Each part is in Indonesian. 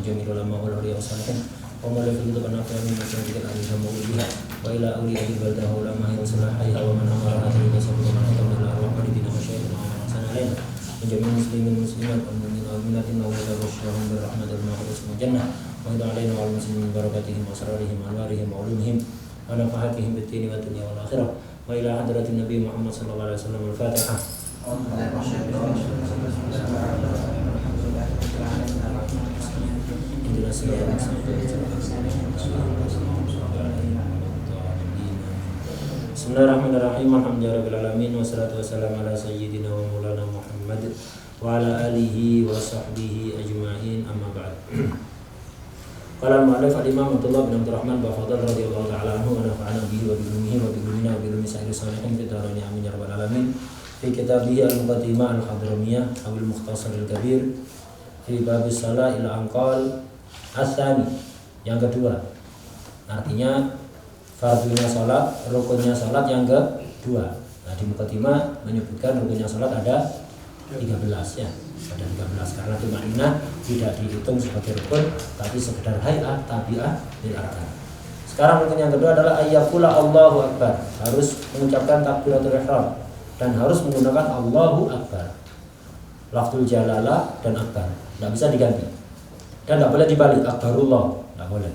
وجميع العلماء والأولياء والصالحين ومن لم يكن نافعا مما تنزل عليهم بها وإلى أولياء البلدة وعلمائها وصلاحها ومن أمرها بالكسب ومن حكم بالأرواح والدين وشيخنا ومن أحسن علينا من جميع المسلمين والمسلمات والمؤمنين والمؤمنات إنه يبشرهم بالرحمة والمغفرة والجنة وإذا علينا وعلى المسلمين من بركاتهم وأسرارهم وأنوارهم وعلومهم ونفحاتهم بالدين والدنيا والآخرة وإلى حضرة النبي محمد صلى الله عليه وسلم. الفاتحة. Bismillahirrahmanirrahim. Alhamdulillahirabbil alamin wassalatu wassalamu ala sayyidina wa maulana Muhammad wa ala alihi wa sahbihi ajma'in, amma ba'd. Qala al-mu'allif al-imam Abdullah bin Abdurrahman Bafadal radhiyallahu ta'ala anhu wa nafa'ana bihi wa bi ilmihi wa bi ilmina wa bi ilmi sa'ir salihin fi darain amin ya rabbal alamin. Fi kitabih al-muqaddimah al-hadramiyah aw al-mukhtasar al-kabir fi bab as-salah ila anqal as-tsani, yang kedua. Artinya fardunya salat, rukunnya salat yang kedua. Nah, di muqaddimah menyebutkan rukunnya salat ada 13 ya. Ada 13 karena tumaninah tidak dihitung sebagai rukun tapi sekedar hay'ah tabi'ah lil arkan. Sekarang rukun yang kedua adalah ayyaqula Allahu akbar. Harus mengucapkan takbiratul ihram dan harus menggunakan Allahu akbar. Lafzul jalalah dan akbar tidak bisa diganti. Dan tidak boleh dibalik akbarullah, tidak boleh.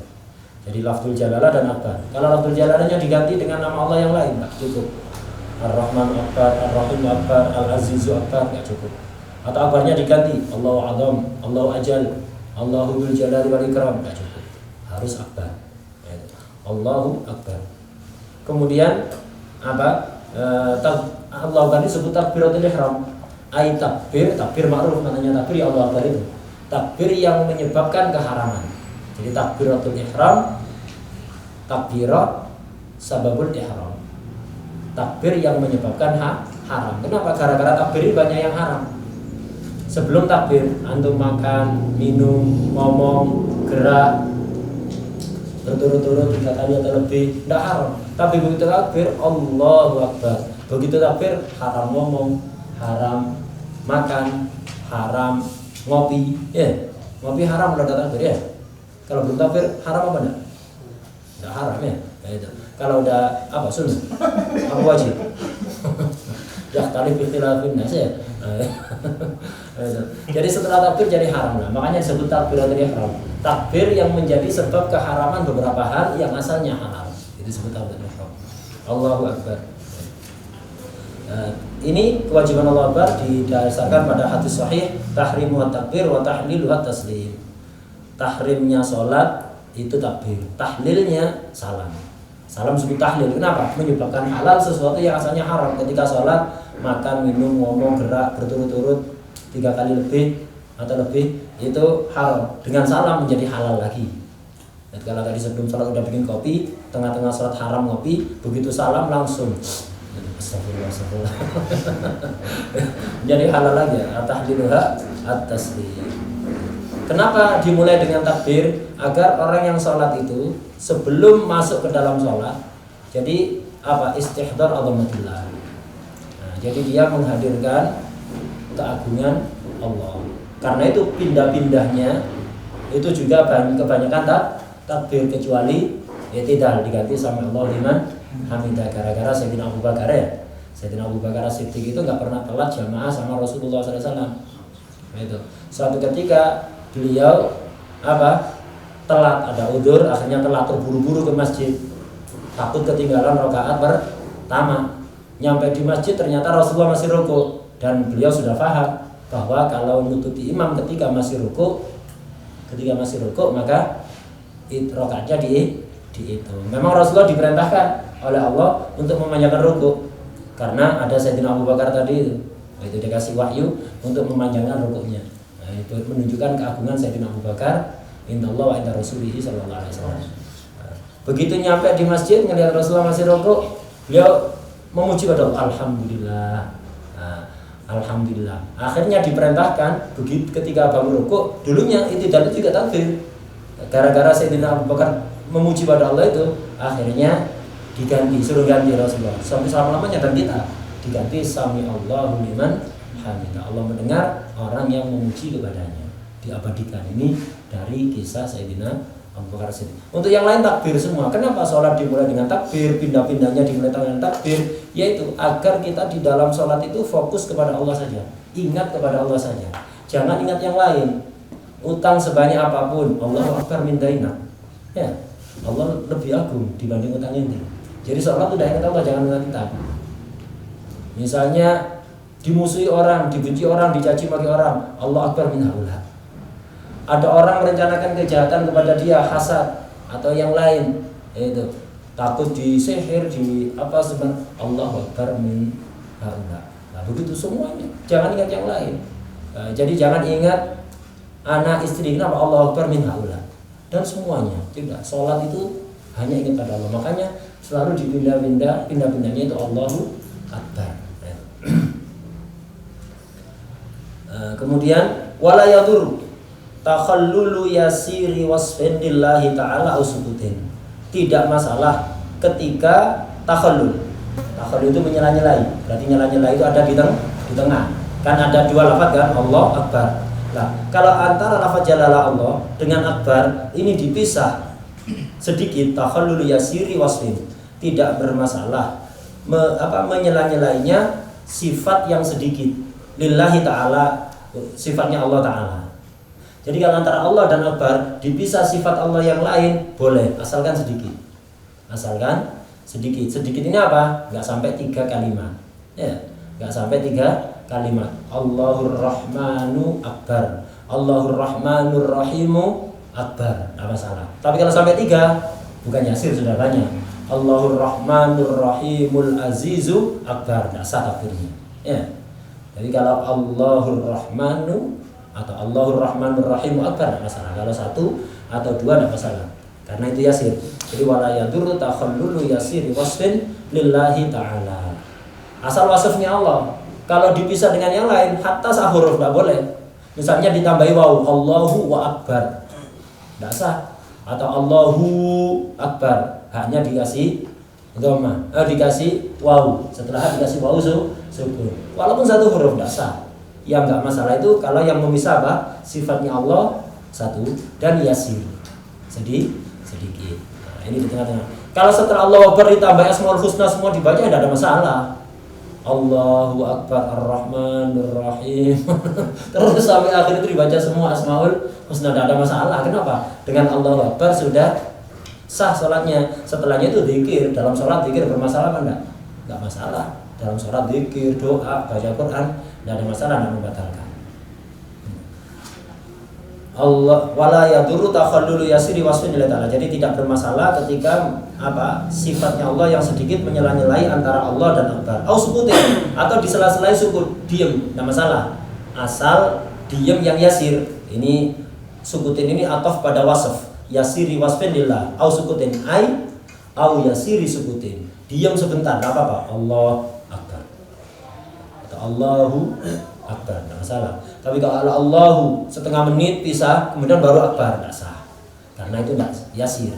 Jadi lafzul jalalah dan akbar. Kalau lafzul jalalahnya diganti dengan nama Allah yang lain tidak cukup. Ar-Rahman akbar, Ar-Rahim akbar, Al-Azizu akbar, tidak cukup. Atau akbarnya diganti Allahu Azam, Allahu Ajal, Allahu Dzul Jalali wal Ikram, tidak cukup. Harus akbar. Allahu akbar. Kemudian apa? Allah tadi sebut takbiratul ihram. Ai takbir ma'ruf, maknanya takbir ya Allah akbar itu. Takbir yang menyebabkan keharaman. Jadi takbiratul ihram, takbirah sababul ihram. Takbir yang menyebabkan haram. Kenapa? Gara-gara takbir ini banyak yang haram. Sebelum takbir, antum makan, minum, ngomong, gerak berturut-turut 3 kali atau lebih, tidak haram. Tapi begitu takbir, Allahu akbar. Begitu takbir, haram ngomong, haram makan, haram ngopi. Ya, ngopi haram udah takbir ya. Kalau belum takbir haram apa enggak? Enggak haram ya. Nah, itu. Kalau udah apa sunnah? Apa wajib? Ya tali ikhtilafin nas ya. Jadi setelah takbir jadi haram lah. Makanya disebut takbiratul ihram. Takbir yang menjadi sebab keharaman beberapa hal yang asalnya halal. Itu disebut takbiratul ihram. Allahu akbar. Ini kewajiban Allahu akbar didasarkan pada hadis sahih tahrimu takbir wa tahlilu taslim. Tahrimnya salat itu takbir, tahlilnya salam. Salam disebut tahlil. Kenapa? Menyebabkan halal sesuatu yang asalnya haram. Ketika salat, makan, minum, ngomong, gerak berturut-turut 3 kali lebih atau lebih itu haram. Dengan salam menjadi halal lagi. Dan kalau tadi sebelum salat udah bikin kopi, tengah-tengah salat haram ngopi, begitu salam langsung astagfirullah. Jadi halal lagi ya. Tahliluha at-taslim. Kenapa dimulai dengan takbir? Agar orang yang sholat itu sebelum masuk ke dalam sholat, jadi apa? Istihdar azamatillah. Nah, jadi dia menghadirkan keagungan Allah. Karena itu pindah-pindahnya itu juga kebanyakan takbir, kecuali i'tidal diganti sama Allah liman hamidah. Gara-gara Sayyidina Abu Bakar ya. Sayyidina Abu Bakar As-Siddiq itu nggak pernah telat jamaah sama Rasulullah SAW. Nah, itu suatu ketika beliau telat, ada udzur, akhirnya telat, terburu-buru ke masjid, takut ketinggalan rakaat pertama. Nyampe di masjid ternyata Rasulullah masih rukuk dan beliau sudah paham bahwa kalau menutupi imam ketika masih rukuk maka rakaatnya dihitung. Memang Rasulullah diperintahkan oleh Allah untuk memanjangkan rukuk karena ada Sayyidina Abu Bakar tadi itu dikasih wahyu untuk memanjangkan rukuknya. Nah, itu menunjukkan keagungan Sayyidina Abu Bakar indallah wa inda rasulihi sallallahu alaihi wasallam. Begitu nyampe di masjid ngelihat Rasulullah masih rukuk, beliau memuji pada Allah, alhamdulillah. Nah, alhamdulillah. Akhirnya diperintahkan begitu ketika bangun rukuk, dulunya i'tidal juga takbir. Gara-gara Sayyidina Abu Bakar memuji pada Allah itu, akhirnya suruh ganti Rasulullah. Sampai selama-lamanya dan kita diganti sami Allahu liman hamidah. Allah mendengar orang yang memuji kepadanya. Di diabadikan. Ini dari kisah Sayyidina Abu Bakar Siddiq. Untuk yang lain takbir semua. Kenapa sholat dimulai dengan takbir, pindah-pindahnya dimulai dengan takbir? Yaitu agar kita di dalam sholat itu fokus kepada Allah saja, ingat kepada Allah saja. Jangan ingat yang lain. Utang sebanyak apapun, Allahu Akbar min daina. Ya, Allah lebih agung dibanding utang ini. Jadi sholat udah ingat Allah, jangan ingat utang. Misalnya dimusuhi orang, dibenci orang, dicaci maki orang, Allah Akbar min haula. Ada orang merencanakan kejahatan kepada dia, hasad atau yang lain, itu takut disihir, di apa sebenarnya, Allah Akbar min haula. Nah, begitu semuanya. Jangan ingat yang lain. Jadi jangan ingat anak istri, kenapa Allah Akbar min haula. Dan semuanya, tidak. Sholat itu hanya ingat pada Allah. Makanya selalu dipindah-pindah, pindah-pindahnya itu Allahu Akbar. Kemudian wala yadur takhallulu yasiri wasfin lillahi ta'ala usukutin. Tidak masalah ketika takhallul. Takhallul itu menyela-nyelai. Berarti nyela-nyelai itu ada di tengah. Kan ada dua lafaz kan, Allah Akbar. Nah, kalau antara lafaz jalalah Allah dengan akbar ini dipisah sedikit, takhallulu yasiri wasfin, tidak bermasalah. Menyela-nyelainya sifat yang sedikit, lillahi ta'ala, sifatnya Allah Ta'ala. Jadi kalau antara Allah dan akbar dipisah sifat Allah yang lain boleh, asalkan sedikit. Asalkan sedikit. Sedikit ini apa? Nggak sampai 3 kalimat. Ya, nggak sampai 3 kalimat. Allahur Rahmanu Akbar, Allahur Rahmanur Rahimu Akbar, nggak masalah. Tapi kalau sampai 3, bukan yasir sudah banyak. Allahur Rahmanur Rahimul Azizu Akbar, nggak sah takbirnya. Ya. Jadi kalau Allahur Rahmanu atau Allahur Rahmanur Rahimu Akbar, nggak masalah. Kalau 1 atau 2 nggak masalah, karena itu yasir. Jadi wala yadurru takhallulu yasiri wasfin lillahi ta'ala. Asal wasfnya Allah. Kalau dipisah dengan yang lain, hatta huruf nggak boleh. Misalnya ditambahi waw, Allahu wa Akbar, nggak sah. Atau Allahu Akbar, hanya dikasih dhamma, dikasih waw, setelah dikasih waw sukun. Walaupun 1 huruf nggak sah. Yang nggak masalah itu kalau yang memisah apa? Sifatnya Allah 1 dan yasir, sedikit. Nah, ini di tengah-tengah. Kalau setelah Allah Akbar ditambah Asmaul Husna semua dibaca, tidak ada masalah. Allahu Akbar Ar-Rahmanur Rahim terus sampai akhir itu dibaca semua Asmaul Husna, tidak ada masalah. Kenapa? Dengan Allahu Akbar sudah sah sholatnya. Setelahnya itu zikir. Dalam sholat zikir bermasalah apa enggak? Enggak masalah. Dalam sholat zikir, doa, baca Quran, tidak ada masalah, tidak membatalkan. Allah wala yadurru takhallulu yasiri wasfin lillahi ta'ala. Jadi tidak bermasalah ketika sifatnya Allah yang sedikit menyela-nyelai antara Allah dan akbar. Au sukutin, atau disela-selai sukut, diam, tidak masalah. Asal diam yang yasir. Ini sukutin ini ataf pada wasf. Yasiri wasfin lillah. Au sukutin ai au yasiri sukutin. Diam sebentar, enggak apa-apa. Allah akbar. Atau Allahu akbar, tidak masalah. Tapi kalau Allahu setengah menit pisah, kemudian baru akbar, tidak sah. Karena itu tidak yasir.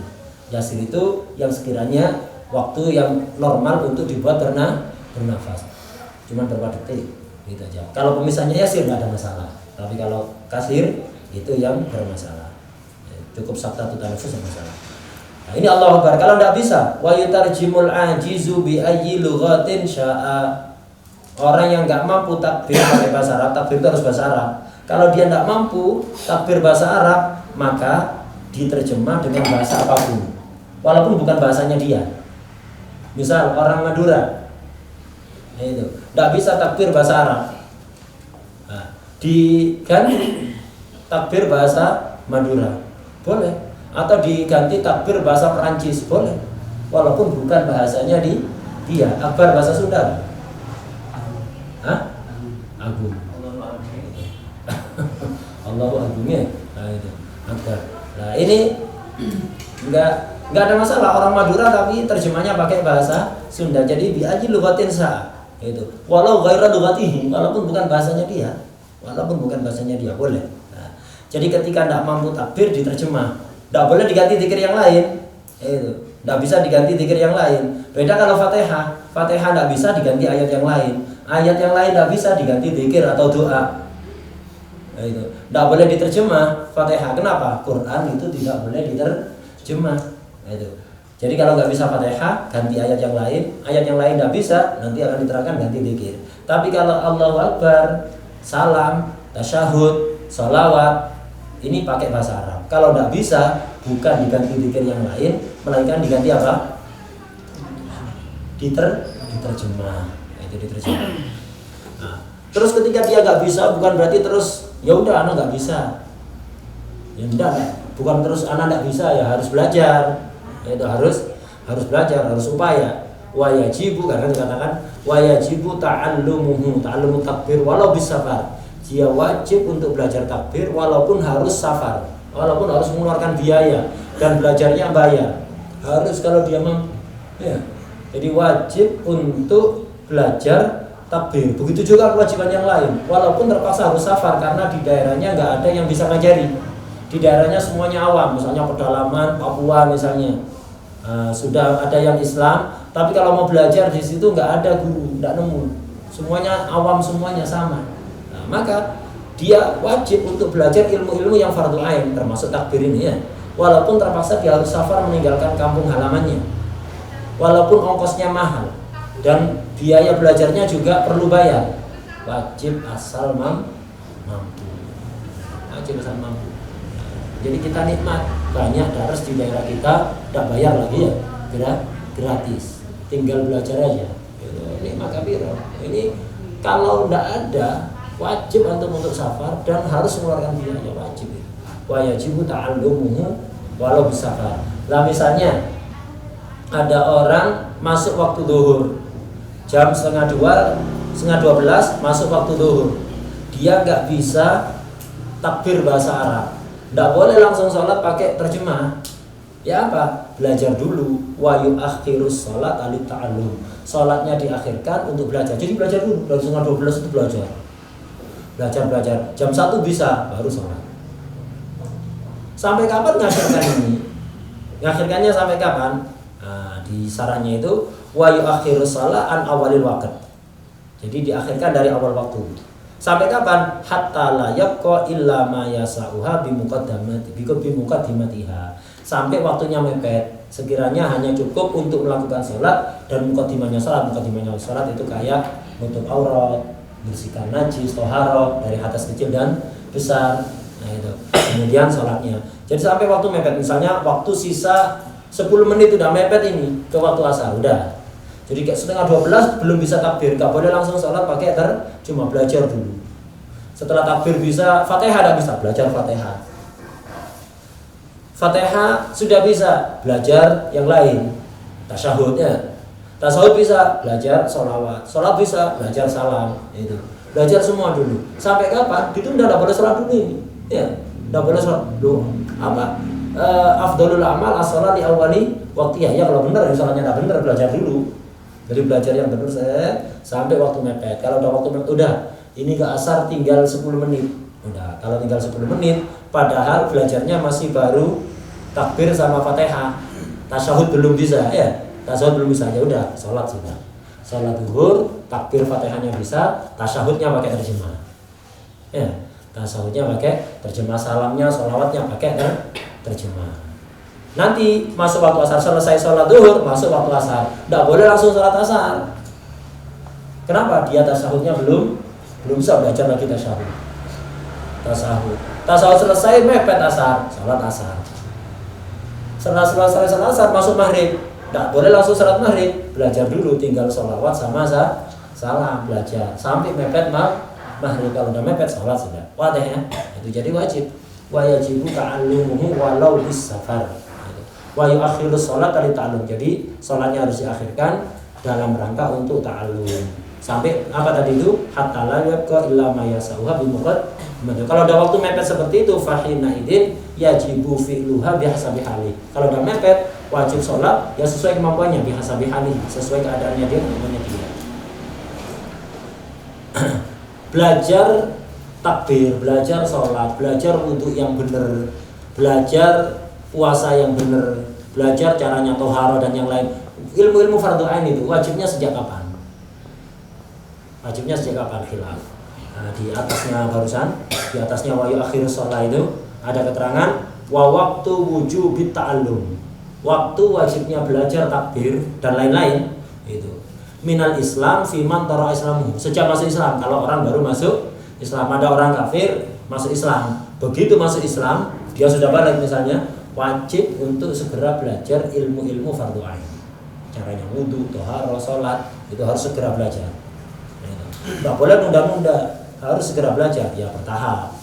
Yasir itu yang sekiranya waktu yang normal untuk dibuat bernafas. Cuma berapa detik, gitu aja. Kalau pemisahnya yasir tidak ada masalah. Tapi kalau kasir itu yang bermasalah. Cukup sabta tanafus yang masalah. Nah, ini Allahu akbar. Kalau tidak bisa, wa yutarjimul ajizu bi ayyi lughatin syaa. Orang yang nggak mampu takbir pakai bahasa Arab, takbir itu harus bahasa Arab. Kalau dia nggak mampu takbir bahasa Arab, maka diterjemah dengan bahasa apapun, walaupun bukan bahasanya dia. Misal orang Madura, itu nggak bisa takbir bahasa Arab, nah, diganti takbir bahasa Madura, boleh. Atau diganti takbir bahasa Perancis, boleh. Walaupun bukan bahasanya dia. Akbar bahasa Sunda. Agung. Allahu agungnya. Nah itu akbar. Nah ini enggak ada masalah orang Madura tapi terjemahnya pakai bahasa Sunda. Jadi bi aji lughatin sa. Itu. Walau ghaira lughatihi, walaupun bukan bahasanya dia. Boleh. Nah, jadi ketika enggak mampu takbir diterjemah. Enggak boleh diganti zikir yang lain. Itu. Enggak bisa diganti zikir yang lain. Beda kalau Fatihah. Fatihah enggak bisa diganti ayat yang lain. Ayat yang lain tidak bisa diganti zikir atau doa. Nah, itu tidak boleh diterjemah Fatihah. Kenapa? Quran itu tidak boleh diterjemah. Nah, itu. Jadi kalau nggak bisa Fatihah, ganti ayat yang lain. Ayat yang lain nggak bisa, nanti akan diterangkan ganti dzikir. Tapi kalau Allahu Akbar, salam, tasyahud, sholawat, ini pakai bahasa Arab. Kalau nggak bisa, bukan diganti dzikir yang lain, melainkan diganti apa? Diterjemah. Nah, itu diterjemah. Nah, terus ketika dia nggak bisa, bukan berarti terus ya udah anak nggak bisa. Ya enggak, bukan terus anak nggak bisa, ya harus belajar. Itu harus belajar, harus upaya. Wa yajibu, karena dikatakan wa yajibu ta'allumuhu takbir walau bisafar. Dia wajib untuk belajar takbir walaupun harus safar, walaupun harus mengeluarkan biaya dan belajarnya bayar. Harus kalau dia mampu. Ya. Jadi wajib untuk belajar takbir. Begitu juga kewajiban yang lain. Walaupun terpaksa harus safar karena di daerahnya nggak ada yang bisa ngajari. Di daerahnya semuanya awam, misalnya pedalaman Papua misalnya. Sudah ada yang Islam, tapi kalau mau belajar di situ nggak ada guru, nggak nemu. Semuanya awam, semuanya sama. Nah, maka dia wajib untuk belajar ilmu-ilmu yang fardu ain, termasuk takbir ini ya. Walaupun terpaksa dia harus safar meninggalkan kampung halamannya. Walaupun ongkosnya mahal dan biaya belajarnya juga perlu bayar, wajib asal mampu. Wajib asal mampu. Jadi kita nikmat, banyak daras di daerah kita tidak bayar lagi ya, gratis, tinggal belajar aja. Nikmat kabiro. Ini kalau tidak ada, wajib untuk safar dan harus mengeluarkan biaya, wajib. Wa yajibu ta'allumuhu walau bisafar. Lah misalnya ada orang masuk waktu zuhur jam 11:30, 11:30 masuk waktu zuhur, dia nggak bisa takbir bahasa Arab, nggak boleh langsung sholat pakai terjemah. Ya apa? Belajar dulu. Wa yu'akhirus sholat alit ta'allum. Sholatnya diakhirkan untuk belajar. Jadi belajar dulu. Dari 11:30 itu belajar. Belajar. Jam 1 bisa, baru sholat. Sampai kapan ngakhirkan ini? Ngakhirkannya sampai kapan? Nah, di sarannya itu wa yu'akhirus sholat an awalil waqt. Jadi diakhirkan dari awal waktu. Sampai kapan? Hatta la yabqa illa ma yasa'uha bimuqaddimatiha. Sampai waktunya mepet. Sekiranya hanya cukup untuk melakukan sholat dan muqaddimahnya sholat. Muqaddimahnya sholat itu kayak nutup aurat, bersihkan najis, toharoh dari hadas kecil dan besar. Nah itu. Kemudian sholatnya. Jadi sampai waktu mepet. Misalnya waktu sisa 10 menit udah mepet ini ke waktu asar udah. Jadi kayak 11:30 belum bisa takbir, gak boleh langsung sholat pakai cuma belajar dulu. Setelah takbir bisa Fatihah, tidak bisa belajar Fatihah. Fatihah sudah bisa belajar yang lain, tasyahudnya. Tasyahud bisa belajar sholawat, sholat bisa belajar salam, itu. Belajar semua dulu. Sampai kapan? Ditunda, tidak boleh sholat dulu ini. Ya, tidak boleh sholat dulu. Apa? Afdalul amal as-sholat di awali waktu ya kalau benar, sholatnya tidak benar belajar dulu. Jadi belajar yang benar sampai waktu mepet. Kalau udah waktu mepet udah, ini ke asar tinggal 10 menit. Udah, kalau tinggal 10 menit, padahal belajarnya masih baru takbir sama Fatihah. Tasyahud belum bisa ya. Tasyahud belum bisa, ya udah, sholat sudah. Sholat zuhur, takbir Fatihahnya bisa, tasyahudnya pakai terjemah. Ya, tasyahudnya pakai terjemah, salamnya, sholawatnya pakai terjemah. Nanti masuk waktu asar, selesai sholat zuhur, masuk waktu asar. Tidak boleh langsung sholat asar. Kenapa? Dia tasyahudnya belum bisa belajar lagi tasyahud. Tasawuf selesai mepet asar, sholat asar. Setelah selesai sholat asar masuk maghrib, tidak boleh langsung sholat maghrib, belajar dulu, tinggal sholawat sama salam belajar sampai mepet maghrib. Kalau udah mepet sholat sudah. Wadah ya, itu jadi wajib. Wa yajibu ta'allumuhu walau bis-safar. Wa yu'akhirus sholat alit ta'allum. Jadi sholatnya harus diakhirkan dalam rangka untuk ta'allum. Sampai apa tadi itu? Hatta la yabqa illa ma yasauha bimuqad. Kalau ada waktu mepet seperti itu, fahina idin yajibu fi'luha bihasabi hali. Kalau udah mepet, wajib sholat ya sesuai kemampuannya, bihasabi hali, sesuai keadaannya dia, kemampuannya dia. Belajar takbir, belajar sholat, belajar wudhu yang benar, belajar puasa yang benar, belajar caranya toharo dan yang lain. Ilmu-ilmu fardhu ain itu wajibnya sejak kapan? Wajibnya sejak kapan? Khilaf. Nah, di atasnya barusan, di atasnya wa yu'akhirus shalah itu ada keterangan wa waktu wujubit ta'allum. Waktu wajibnya belajar takbir dan lain-lain itu. Minal Islam fi man tara islamuhu. Sejak masuk Islam, kalau orang baru masuk Islam, ada orang kafir masuk Islam. Begitu masuk Islam, dia sudah balik misalnya, wajib untuk segera belajar ilmu-ilmu fardhu ain. Caranya wudu, thaharah, salat, itu harus segera belajar. Enggak boleh nunda-nunda, harus segera belajar, ya bertahap.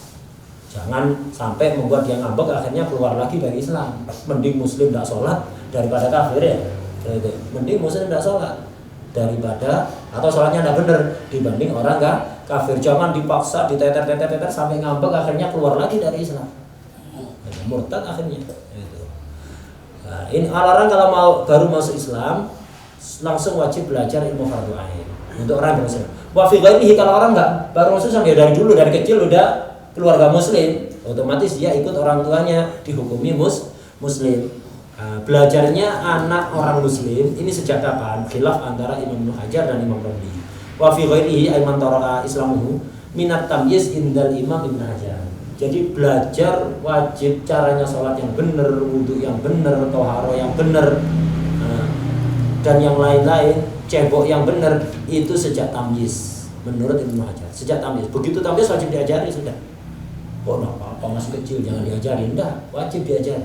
Jangan sampai membuat dia ngambek akhirnya keluar lagi dari Islam. Mending muslim tidak sholat daripada kafir ya. Mending muslim tidak sholat daripada, atau sholatnya tidak benar dibanding orang nggak kafir. Jangan dipaksa, diteter-teter sampai ngambek akhirnya keluar lagi dari Islam. Murtad akhirnya. Nah, ini alarm kalau mau baru masuk Islam langsung wajib belajar ilmu fardhu ain untuk orang Muslim. Wa fi ghairihi, kalau orang enggak baru masuk Islam ya dari dulu, dari kecil udah keluarga muslim, otomatis dia ikut orang tuanya dihukumi muslim. Belajarnya anak orang muslim ini sejak kapan? Khilaf antara Imam Ibnu Hajar dan Imam Romli. Wa fi ghairihi ay man tara'a islamuhu minat tamyiz indal Imam Ibnu Hajar. Jadi belajar wajib caranya sholat yang benar, wudu yang benar, toharo yang benar, dan yang lain-lain, cebok yang benar, itu sejak tamyiz menurut Ibnu Hajar. Sejak tamyiz, begitu tamyiz wajib diajari sudah. Oh, no, apa masih kecil jangan diajari, enggak, wajib diajari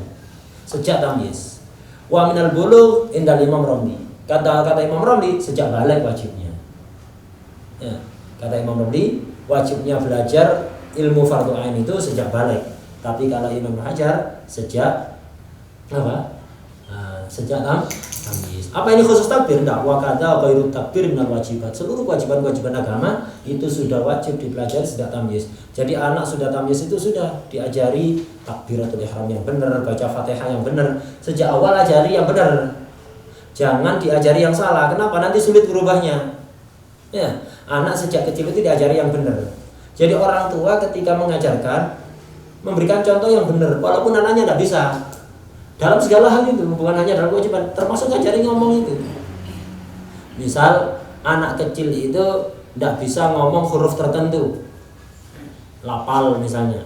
sejak tamyiz. Wa minal bulugh indal Imam Romli. Kata Imam Romli sejak balik wajibnya. Ya, kata Imam Romli wajibnya belajar ilmu fardhu ain itu sejak balik. Tapi kalau Imam Hajar sejak apa? Sejak tamyiz. Apa ini khusus takbir? Enggak. Wa kadza ghairu takbir minal wajibat. Seluruh kewajiban-kewajiban agama itu sudah wajib dipelajari sejak tamyiz. Jadi anak sudah tamyiz itu sudah diajari takbiratul ihram yang benar, baca Fatihah yang benar. Sejak awal ajari yang benar. Jangan diajari yang salah. Kenapa? Nanti sulit berubahnya. Ya, anak sejak kecil itu diajari yang benar. Jadi orang tua ketika mengajarkan memberikan contoh yang benar, walaupun anaknya tidak bisa. Dalam segala hal itu, bukan hanya dalam kewajiban, termasuk ngajari ngomong itu. Misal anak kecil itu tidak bisa ngomong huruf tertentu, lapal misalnya,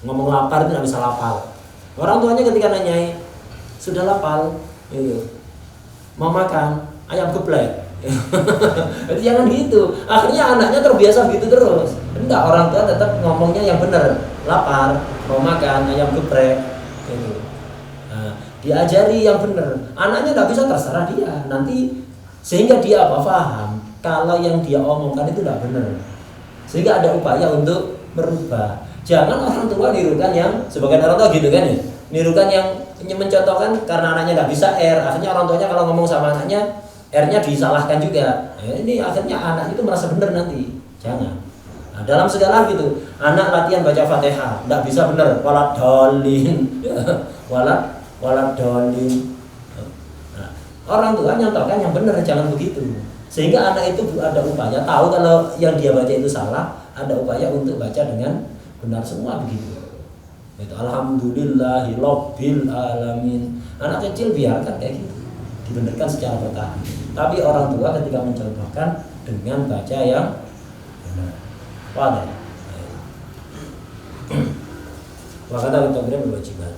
ngomong lapar itu tidak bisa lapal. Orang tuanya ketika nanyai, sudah lapal, gitu. Mau makan ayam geplek. Jadi jangan gitu. Akhirnya anaknya terbiasa gitu terus. Enggak, orang tua tetap ngomongnya yang benar. Lapar, mau makan ayam geprek gitu. Nah, diajari yang benar. Anaknya enggak bisa, terserah dia. Nanti sehingga dia apa paham kalau yang dia omongkan itu enggak benar. Sehingga ada upaya untuk merubah. Jangan orang tua nirukan yang sebagian orang tua gitu kan ya. Nirukan yang mencontohkan karena anaknya enggak bisa R. Akhirnya orang tuanya kalau ngomong sama anaknya R-nya disalahkan juga. Ini akhirnya anak itu merasa benar nanti. Jangan. Nah, dalam segala hal gitu. Anak latihan baca Fatihah, enggak bisa benar. Walad dolin. walad dolin. Nah, orang tua nyontohkan yang benar, jangan begitu. Sehingga anak itu ada upaya tahu kalau yang dia baca itu salah, ada upaya untuk baca dengan benar semua begitu. Itu alhamdulillahirabbil alamin. Anak kecil biarkan kayak gitu. Dibenarkan secara bertahap. Tapi orang tua ketika mencontohkan dengan baca yang benar. Wadah. Wa kata takbir berwajiban.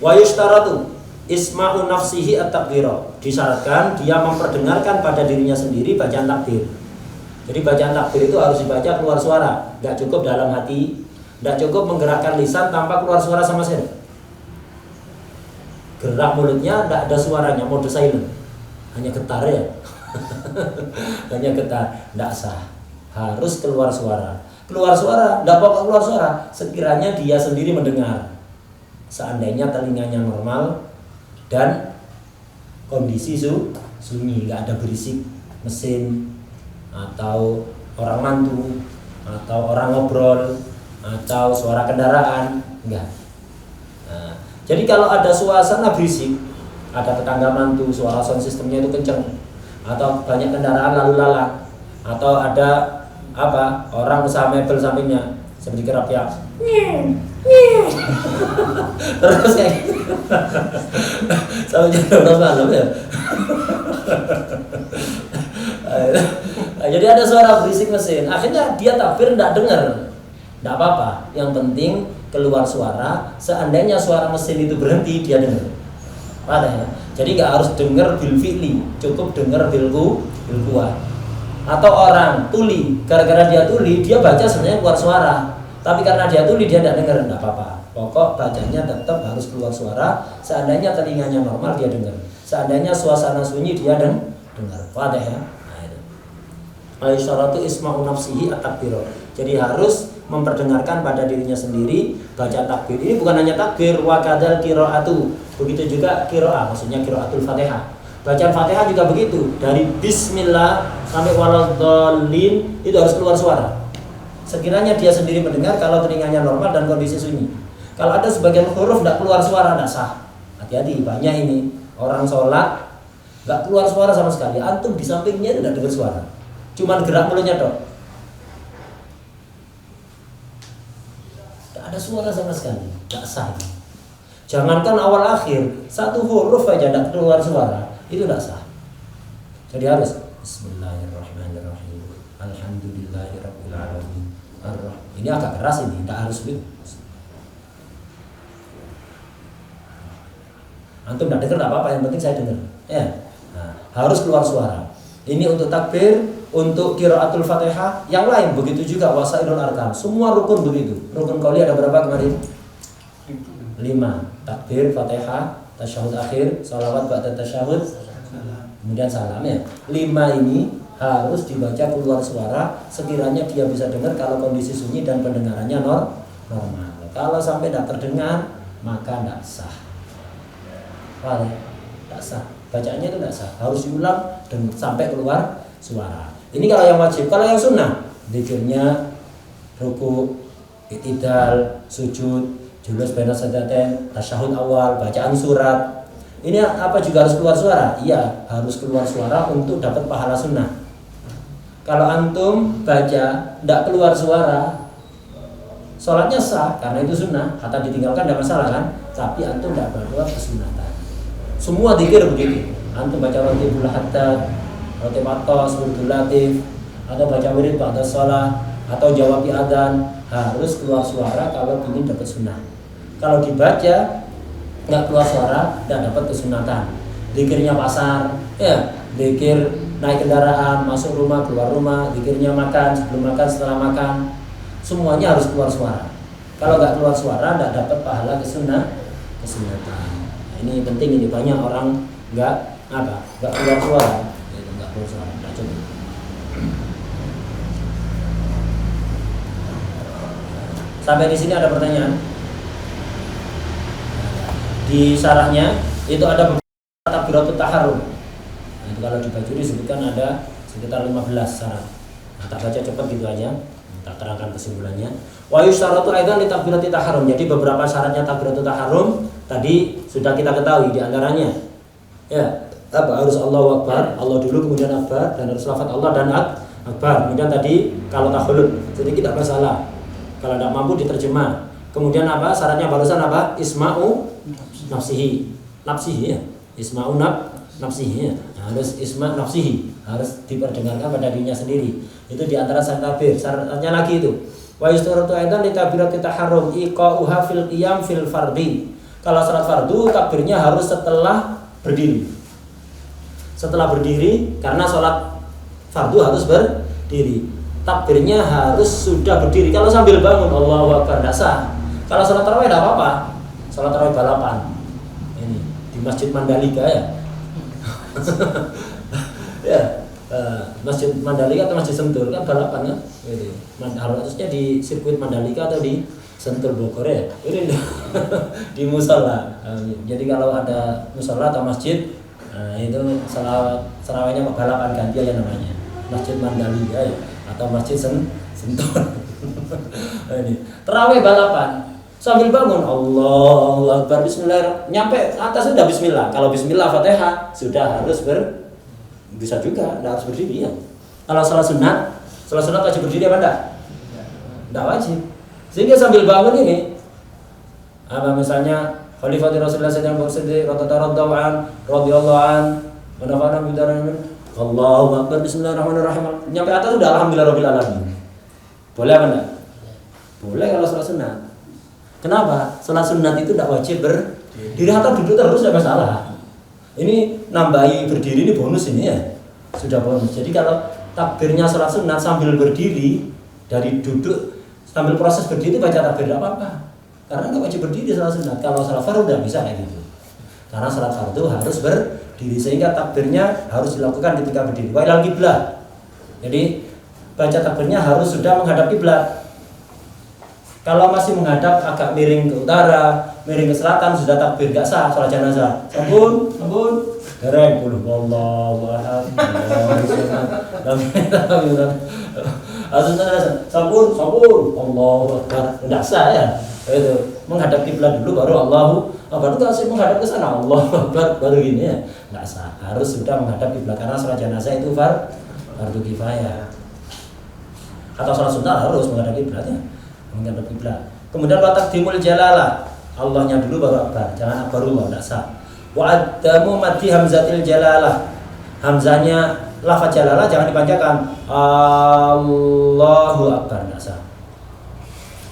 Wa yushtaratu isma'u nafsihi at-takbira. Disyaratkan dia memperdengarkan pada dirinya sendiri bacaan takbir. Jadi bacaan takbir itu harus dibaca keluar suara, enggak cukup dalam hati, enggak cukup menggerakkan lisan tanpa keluar suara sama sekali. Gerak mulutnya tidak ada suaranya, mode silent, hanya getar ya. Hanya getar, tidak sah, harus keluar suara. Keluar suara, tidak pokok keluar suara sekiranya dia sendiri mendengar. Seandainya telinganya normal dan kondisi sunyi, nggak ada berisik mesin atau orang mantu atau orang ngobrol atau suara kendaraan, enggak. Nah, jadi kalau ada suasana berisik, ada tetangga mantu, suara sound systemnya itu kenceng, atau banyak kendaraan lalu lalang, atau ada apa orang usaha mebel sampingnya seperti kerap ya, terus kayak gitu. Sampai jam 12 malam ya. Nah, jadi ada suara berisik mesin. Akhirnya dia takbir tidak dengar. Tidak apa-apa. Yang penting keluar suara. Seandainya suara mesin itu berhenti, dia dengar. Paham ya? Jadi nggak harus dengar bil fi'li, cukup dengar bil kuwah. Atau orang tuli, gara-gara dia tuli, dia baca sebenarnya keluar suara. Tapi karena dia tuli, dia tidak dengar, tidak apa-apa. Pokok bacanya tetap harus keluar suara. Seandainya telinganya normal, dia dengar. Seandainya suasana sunyi, dia dengar. Paham ya? Nah itu. Al-isyaratu isma'u nafsihi at-takbiro. Jadi harus memperdengarkan pada dirinya sendiri baca takbir. Ini bukan hanya takbir, wa kadzal qiraatu. Begitu juga qiraah, maksudnya qiraatul Fatihah. Bacaan Fatihah juga begitu. Dari bismillah sampai waladhdallin itu harus keluar suara. Sekiranya dia sendiri mendengar kalau telinganya normal dan kondisi sunyi. Kalau ada sebagian huruf tidak keluar suara, tidak sah. Hati-hati, banyak ini orang sholat nggak keluar suara sama sekali. Antum di sampingnya tidak dengar suara, cuman gerak mulutnya dok. Tidak ada suara sama sekali, tidak sah. Jangankan awal akhir, satu huruf aja tidak keluar suara, itu tidak sah. Jadi harus Bismillahirrahmanirrahim. Alhamdulillahirabbil alamin. Ini agak keras ini, tidak harus begitu. Antum tidak dengar tidak apa-apa, yang penting saya dengar. Ya, nah, harus keluar suara. Ini untuk takbir, untuk qiraatul Fatihah, yang lain begitu juga wasailul arkan. Semua rukun begitu. Rukun qauli ada berapa kemarin? 5. Takbir, Fatihah, tasyahud akhir, shalawat ba'da tasyahud, kemudian salam ya. 5 ini harus dibaca keluar suara sekiranya dia bisa dengar kalau kondisi sunyi dan pendengarannya normal. Kalau sampai tidak terdengar maka tidak sah. Tidak sah. Bacaannya itu tidak sah. Harus diulang dan sampai keluar suara. Ini kalau yang wajib. Kalau yang sunnah, zikirnya ruku, i'tidal, sujud, julus baina sajdatain, tasyahud awal, bacaan surat. Ini apa juga harus keluar suara? Iya, harus keluar suara untuk dapat pahala sunnah. Kalau antum baca tidak keluar suara, sholatnya sah karena itu sunnah. Kata ditinggalkan tidak masalah kan? Tapi antum tidak berbuat kesunatan. Semua zikir begitu. Antum baca rotibul hatta, rotib atos, wurdul latif, atau baca wirid ba'da shalah, atau jawab adzan, harus keluar suara kalau ingin dapat sunnah. Kalau dibaca nggak keluar suara, tidak dapat kesunatan. Zikirnya pasar, ya, zikir naik kendaraan, masuk rumah, keluar rumah, zikirnya makan, sebelum makan, setelah makan, semuanya harus keluar suara. Kalau nggak keluar suara, tidak dapat pahala kesunatan. Nah, ini penting, ini banyak orang nggak keluar suara, nggak keluar suara, nggak coba. Sampai di sini ada pertanyaan. Di syarahnya itu ada beberapa takbiratul taharrum. Nah, itu kalau dibaju disebutkan ada sekitar 15 syarat. Nah, tak baca cepat gitu aja. Tak terangkan kesimpulannya. Wa yusyaratu aidan li takbiratul taharrum. Jadi beberapa syaratnya takbiratul taharrum tadi sudah kita ketahui di antaranya. Ya, harus Allahu Akbar, Allah dulu kemudian Akbar, dan harus lafaz Allah dan Akbar. Kemudian tadi kalau tahallul, jadi tidak masalah. Kalau tidak mampu diterjemah. Kemudian apa? Syaratnya barusan apa? Isma'u nafsihi ya. Isma'u nafsihi ya. Harus isma' nafsihi, harus diperdengarkan pada dirinya sendiri. Itu di antara syarat takbir. Syaratnya lagi itu. Wa yustaratu aidan li takbiratit taharrum iqa'uha fil qiyam fil fardhi. Kalau salat fardu takbirnya harus setelah berdiri. Setelah berdiri, karena salat fardu harus berdiri. Takbirnya harus sudah berdiri. Kalau sambil bangun Allahu Akbar tidak sah. Kalau salat tarawih tidak apa-apa. Salat tarawih balapan. Ini di Masjid Mandalika ya. Ya, Masjid Mandalika atau Masjid Sentul kan balapan kan? Gitu. Harusnya di sirkuit Mandalika atau di Sentul Bogor ya. Ini di musola. Jadi kalau ada musola atau masjid, itu serawainya balapan ganti aja namanya. Masjid Mandalika ya, atau Masjid Sentul. Ini terawih balapan. Sambil bangun Allahu Akbar, bismillah, nyampe atas sudah bismillah. Kalau bismillah Fatihah sudah harus bisa juga, tidak harus berdiri ya. Kalau salat sunat wajib berdiri apa enggak? Tidak wajib. Sehingga sambil bangun ini apa misalnya Khalifatul Rasulullah sallallahu alaihi wasallam radhiyallahu an wa nafa'ana bidaran Allahu Akbar, bismillahirrahmanirrahim. Nyampe atas sudah alhamdulillahirabbil alamin. Boleh apa enggak? Boleh kalau salat sunat. Kenapa? Salat sunat itu tidak wajib berdiri atau duduk terus tidak masalah. Ini nambahi berdiri ini bonus ini ya. Sudah bonus. Jadi kalau takbirnya salat sunat sambil berdiri dari duduk sambil proses berdiri baca takbir tidak apa-apa. Karena nggak wajib berdiri salat sunat. Kalau salat fardu udah bisa kayak gitu. Karena salat fardu harus berdiri sehingga takbirnya harus dilakukan ketika berdiri. Wa ilal qiblah. Jadi baca takbirnya harus sudah menghadap kiblat. Kalau masih menghadap agak miring ke utara, miring ke selatan sudah takbir gak sah salat jenazah. Sampun, dereng puluh wallahu ahad. Sampun, Allahu akbar. Enggak sah ya. Itu menghadap kiblat dulu baru Allahu akbar. Itu asli menghadap ke sana Allahu akbar baru gini ya. Enggak sah. Harus sudah menghadap kiblat karena salat jenazah itu fardu kifayah. Atau salat sunat harus menghadap kiblat ya. Menghadap kiblat. Kemudian wa taqdimul jalalah. Allahnya dulu baru akbar. Jangan akbarullah enggak sah. Wa adamu mati hamzatil jalalah. Hamzanya lafaz jalalah jangan dipanjangkan. Allahu akbar enggak sah.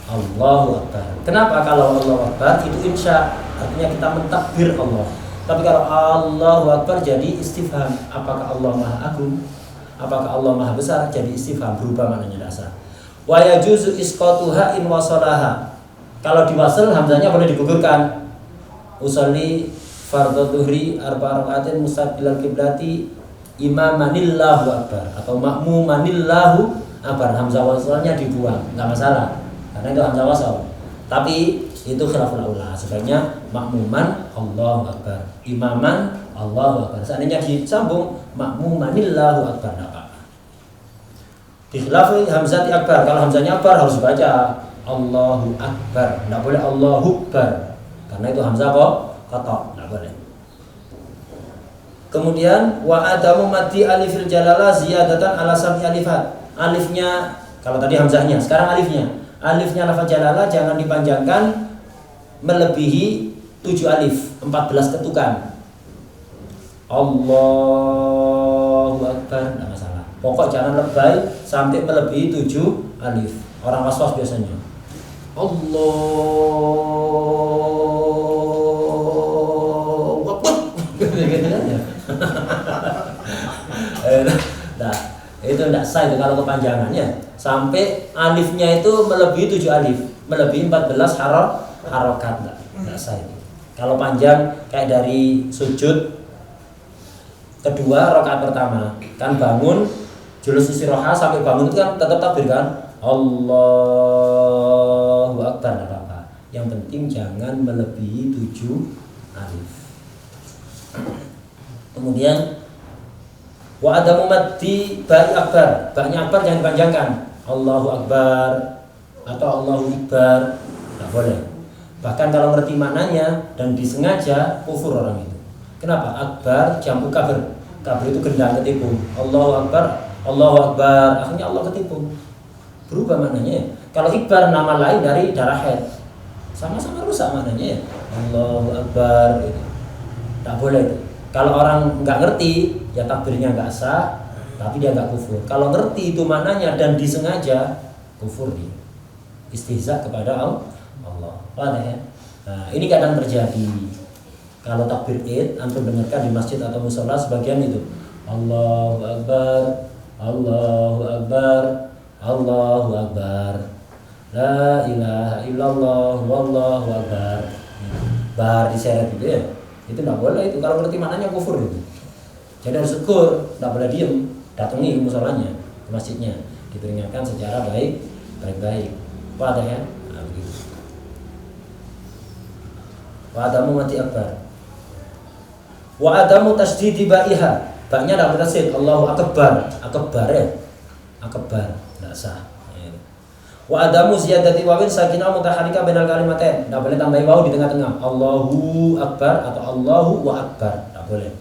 Allahu akbar. Kenapa? Kalau Allahu akbar itu insya, artinya kita mentakbir Allah. Tapi kalau Allahu akbar jadi istifham. Apakah Allah Maha Agung? Apakah Allah Maha Besar? Jadi istifham, berubah maknanya dasar. Wa yajuzu isqatuha in wasalaha. Kalau diwasal hamzanya boleh digugurkan. Usolli fardhu dhuhri arba'a rakaatin mustaqbilal qiblati imamanillahu akbar atau makmumanillahu akbar. Hamzah wasalnya dibuang, enggak masalah. Karena itu hamzah wasal. Tapi itu khilaful aula. Sebaiknya makmuman Allahu akbar, imaman Allahu akbar. Seandainya disambung makmumanillahu akbar enggak apa-apa. Dikhilafi hamzati akbar. Kalau hamzanya akbar harus baca Allahu akbar. Enggak boleh Allahu akbar. Karena itu hamzah kok qata, enggak boleh. Kemudian wa adamu mati alifil jalalah ziyadatan ala sab'i alifat. Alifnya kalau tadi hamzahnya, sekarang alifnya. Alifnya lafaz jalalah jangan dipanjangkan melebihi 7 alif, 14 ketukan. Allahu akbar, enggak masalah. Pokok jangan lebay sampai melebihi 7 alif. Orang was-was biasanya. Allahu akbar. Gitu kan ya. Nah, itu enggak sah itu kalau kepanjangannya. Sampai alifnya itu melebihi 7 alif, melebihi 14 harokat enggak sah itu. Kalau panjang kayak dari sujud kedua rakaat pertama, kan bangun julus istirahat sampai bangun itu kan tetap takbir kan? Allahu akbar enggak apa-apa. Yang penting jangan melebihi 7 alif. Kemudian wa adamu maddi ba'i akbar. Ba'nya akbar jangan dipanjangkan. Allahu akbar atau Allahu akbar enggak boleh. Bahkan kalau ngerti maknanya dan disengaja kufur orang itu. Kenapa? Akbar jamu kabir. Kabir itu gendang ketipu. Allahu akbar, Allahu akbar. Akhirnya Allah ketipu. Berubah maknanya. Kalau ikbar nama lain dari darah haid. Sama-sama rusak maknanya ya. Allahu akbar gitu. Enggak boleh itu. Kalau orang nggak ngerti, ya takbirnya nggak sah, tapi dia nggak kufur. Kalau ngerti itu maknanya dan disengaja, kufur dia. Istihza kepada Allah. Paham ya? Nah, ini kadang terjadi. Kalau takbir Id, antum dengarkan di masjid atau musola sebagian itu. Allahu akbar, Allahu akbar, Allahu akbar. La ilaha illallah, wallahu akbar. Bahar diseret itu ya. Itu enggak boleh itu. Kalau ngerti maknanya kufur itu. Jadi harus syukur, enggak boleh diem, datangi musolanya, ke masjidnya, diperingatkan secara baik-baik. Apa ada ya? Nah, begitu. Wa adamu mati akbar. Wa adamu tasdidi ba'iha. Baknya enggak bertasydid. Allahu akbar, akbar ya. Akbar, enggak sah. Wa adamu ziyadati wawin sakinah mutaharrika bainal kalimatain. Enggak boleh tambahin waw di tengah-tengah. Allahu akbar atau Allahu wa akbar. Enggak boleh.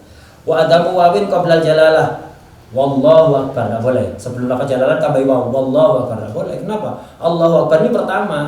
Wa adamu wawin qabla jalalah. Wallahu akbar. Enggak boleh. Sebelum lafaz jalalah tambahin waw. Wallahu akbar. Enggak boleh. Kenapa? Allahu akbar ini pertama.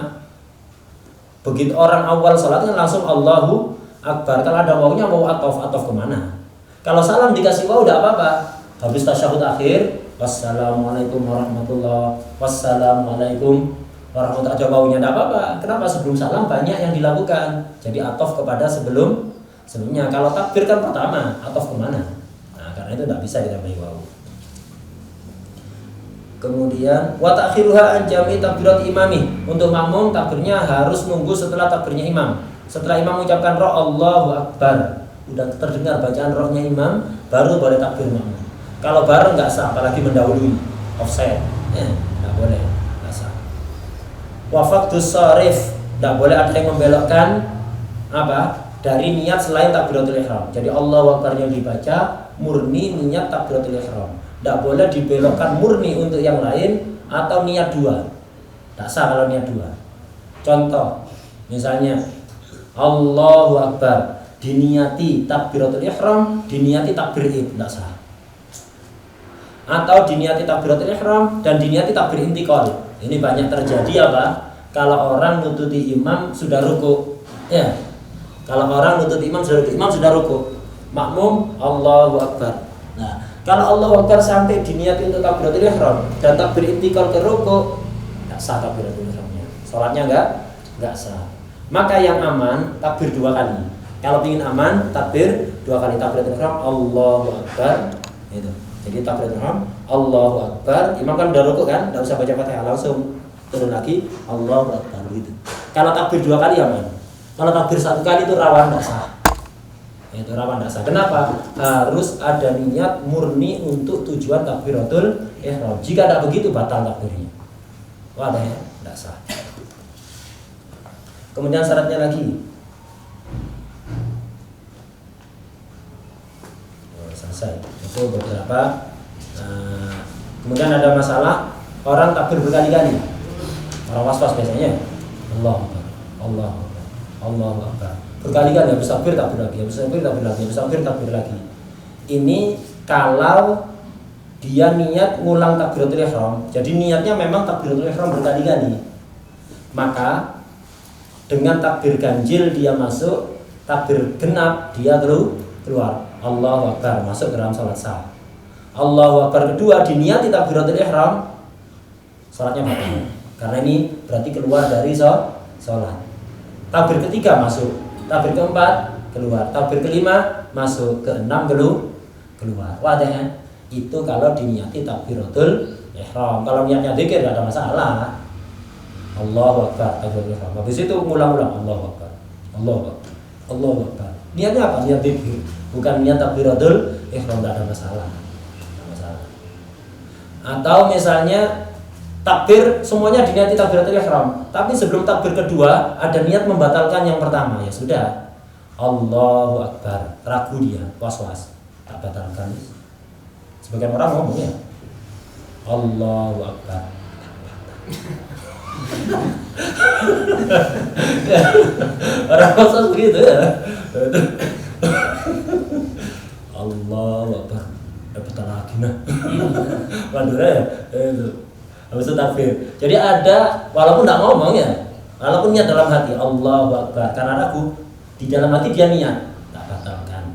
Begitu orang awal salat kan langsung Allahu akbar. Kalau ada wawnya waw atof kemana? Kalau salam dikasih waw enggak apa-apa. Habis tasyahud akhir, wassalamualaikum warahmatullah, wassalamualaikum warahmatullah. Ada wawunya tidak apa-apa. Kenapa? Sebelum salam banyak yang dilakukan. Jadi atof kepada sebelumnya. Kalau takbir kan pertama, atof kemana? Nah, karena itu tidak bisa ditambahi wawu. Kemudian wa ta'khiruha an jami' takbirat imami. Untuk makmum takbirnya harus nunggu setelah takbirnya imam. Setelah imam mengucapkan roh Allahu Akbar, udah terdengar bacaan rohnya imam, baru boleh takbir makmum. Kalau bareng nggak sah, apalagi mendahului offset, nggak boleh, nggak sah. Wafaqtus sharif, nggak boleh ada yang membelokkan apa dari niat selain takbiratul ihram. Jadi Allahu Akbar yang dibaca murni niat takbiratul ihram. Nggak boleh dibelokkan murni untuk yang lain atau niat dua. Nggak sah kalau niat dua. Contoh, misalnya Allahu Akbar diniati takbiratul ihram, diniati takbir id, nggak sah. Atau diniati takbiratul ihram dan diniati takbir intiqal. Ini banyak terjadi apa? Kalau orang nututi imam sudah ruku, ya. Kalau orang nututi imam sudah ruku, makmum Allahu Akbar. Nah, kalau Allahu Akbar sampai diniati untuk takbiratul ihram dan takbir intiqal ke ruku, enggak sah takbiratul ihramnya. Salatnya enggak sah. Maka yang aman takbir 2 kali. Kalau ingin aman takbir 2 kali, takbiratul ihram Allahu Akbar. Itu. Jadi takbiratul ihram Allahu Akbar, imam kan udah rukuk kan, enggak usah baca Fatihah, langsung turun lagi Allahu Akbar gitu. Kalau takbir 2 kali aman. Kalau takbir 1 kali itu rawan enggak sah. Itu rawan enggak sah. Kenapa? Harus ada niat murni untuk tujuan takbiratul ihram. Jika tidak begitu batal takbirnya. Wadah ya, enggak sah. Kemudian syaratnya lagi. Selesai. Itu beberapa. Kemudian ada masalah orang takbir berkali-kali. Orang was-was biasanya Allahu Akbar, Allahu Akbar, Allahu Akbar. Berkali-kali habis takbir takbir lagi, habis takbir takbir lagi, habis takbir takbir lagi. Ini kalau dia niat ngulang takbiratul ihram. Jadi niatnya memang takbiratul ihram berkali-kali. Maka dengan takbir ganjil dia masuk, takbir genap dia keluar. Allahu Akbar masuk ke dalam salat sah. Allahu Akbar kedua diniati takbiratul ihram, salatnya batal. Karena ini berarti keluar dari salat. Takbir ketiga masuk, takbir keempat keluar, takbir kelima masuk, keenam keluar. Wadahnya itu kalau diniati takbiratul ihram. Kalau niatnya dzikir tidak ada masalah. Allahu Akbar takbiratul ihram. Habis itu ngulang-ulang Allahu Akbar, Allahu Akbar, Allahu Akbar. Niatnya apa? Niat dzikir. Bukan niat takbiratul ihram, tidak ada masalah. Atau misalnya takbir semuanya diniati takbiratul ihram, tapi sebelum takbir kedua ada niat membatalkan yang pertama, ya sudah. Allahu Akbar, ragu dia, was-was, tak batalkan. Sebagian orang ngomong ya Allahu Akbar. Orang was-was begitu ya. Allahu Akbar, dapat lagi nah. Mandura ya. Habis itu takbir. Jadi ada walaupun tidak ngomong ya, walaupun niat dalam hati Allahu Akbar, karena ragu di dalam hati dia niat, tak batalkan.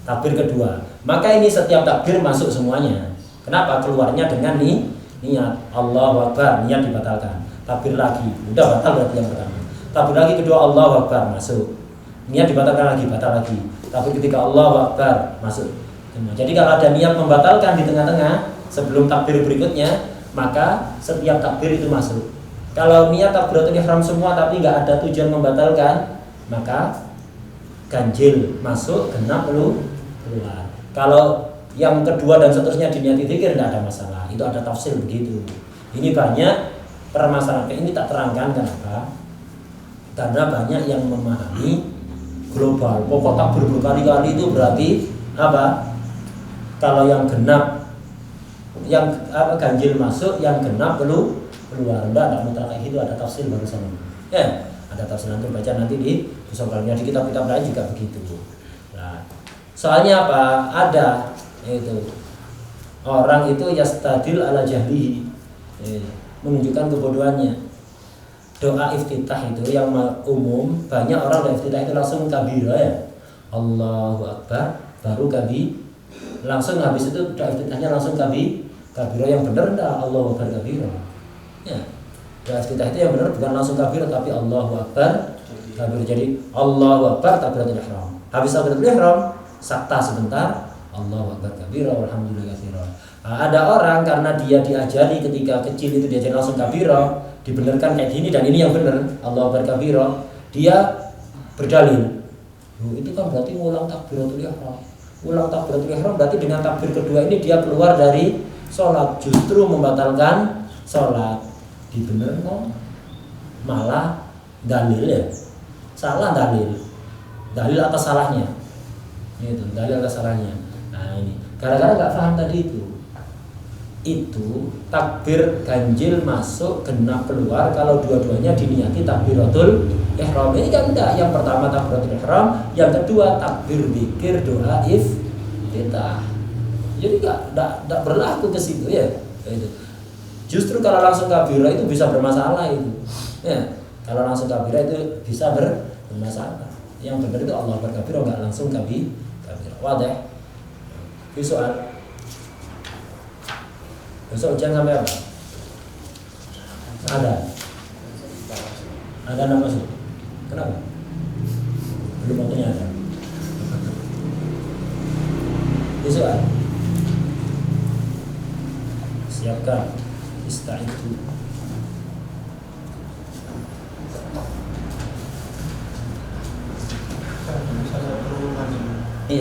Takbir kedua. Maka ini setiap takbir masuk semuanya. Kenapa? Keluarnya dengan niat Allahu Akbar, niat dibatalkan. Takbir lagi, udah batal berarti yang pertama. Takbir lagi kedua Allahu Akbar masuk. Niat dibatalkan lagi, batal lagi. Takbir ketiga Allahu Akbar masuk. Jadi kalau ada niat membatalkan di tengah-tengah sebelum takbir berikutnya, maka setiap takbir itu masuk. Kalau niat takbiratul ihram semua tapi nggak ada tujuan membatalkan, maka ganjil masuk, genap keluar. Kalau yang kedua dan seterusnya diniati dzikir tidak ada masalah. Itu ada tafsir begitu. Ini banyak permasalahan. Ini tak terangkan kenapa? Karena banyak yang memahami global. Pokok takbir berkali-kali itu berarti apa? Kalau yang genap, yang ganjil masuk, yang genap keluar. Enggak mutlak kayak gitu, ada tafsir barusan ini. Ya, ada tafsir nanti baca nanti di di kitab-kitab lain juga begitu. Nah, soalnya apa? Ada itu orang itu yastadil ala jahlihi, menunjukkan kebodohannya. Doa iftitah itu yang umum, banyak orang doa iftitah itu langsung kabirah ya. Allahu Akbar baru Langsung habis itu doa iftitahnya langsung kabiro yang benar enggak Allahu Akbar kabiro. Ya. Doa iftitah itu yang benar bukan langsung kabiro tapi Allahu Akbar kabiro. Jadi Allahu Akbar takbiratul ihram. Habis takbiratul ihram sakta sebentar Allahu Akbar kabiro walhamdulillah katsiran. Nah, ada orang karena dia diajari ketika kecil itu diajari langsung kabiro, dibenarkan kayak gini dan ini yang benar Allahu Akbar kabiro, dia berdalil. Itu kan berarti ngulang takbiratul ihram. Ulang takbiratul ihram berarti dengan takbir kedua ini dia keluar dari sholat, justru membatalkan sholat. Dibenarkan malah dalil ya, salah dalil atas salahnya, itu dalil atas salahnya. Nah ini gara-gara nggak paham tadi itu takbir ganjil masuk genap keluar kalau dua-duanya diniati takbiratul ihram. Ini kan enggak, yang pertama takbiratul ihram, yang kedua takbir zikir doa iftitah. Jadi enggak berlaku ke situ ya. Itu. Justru kalau langsung kabirah itu bisa bermasalah itu. Ya, kalau langsung kabirah itu bisa bermasalah. Yang benar itu Allah berkabirah enggak langsung kabirah. Wadah. Soal. Besok ujian sampai apa? Ada nama masuk. Kenapa? Belum waktunya ada. Besok siapkan istaitu.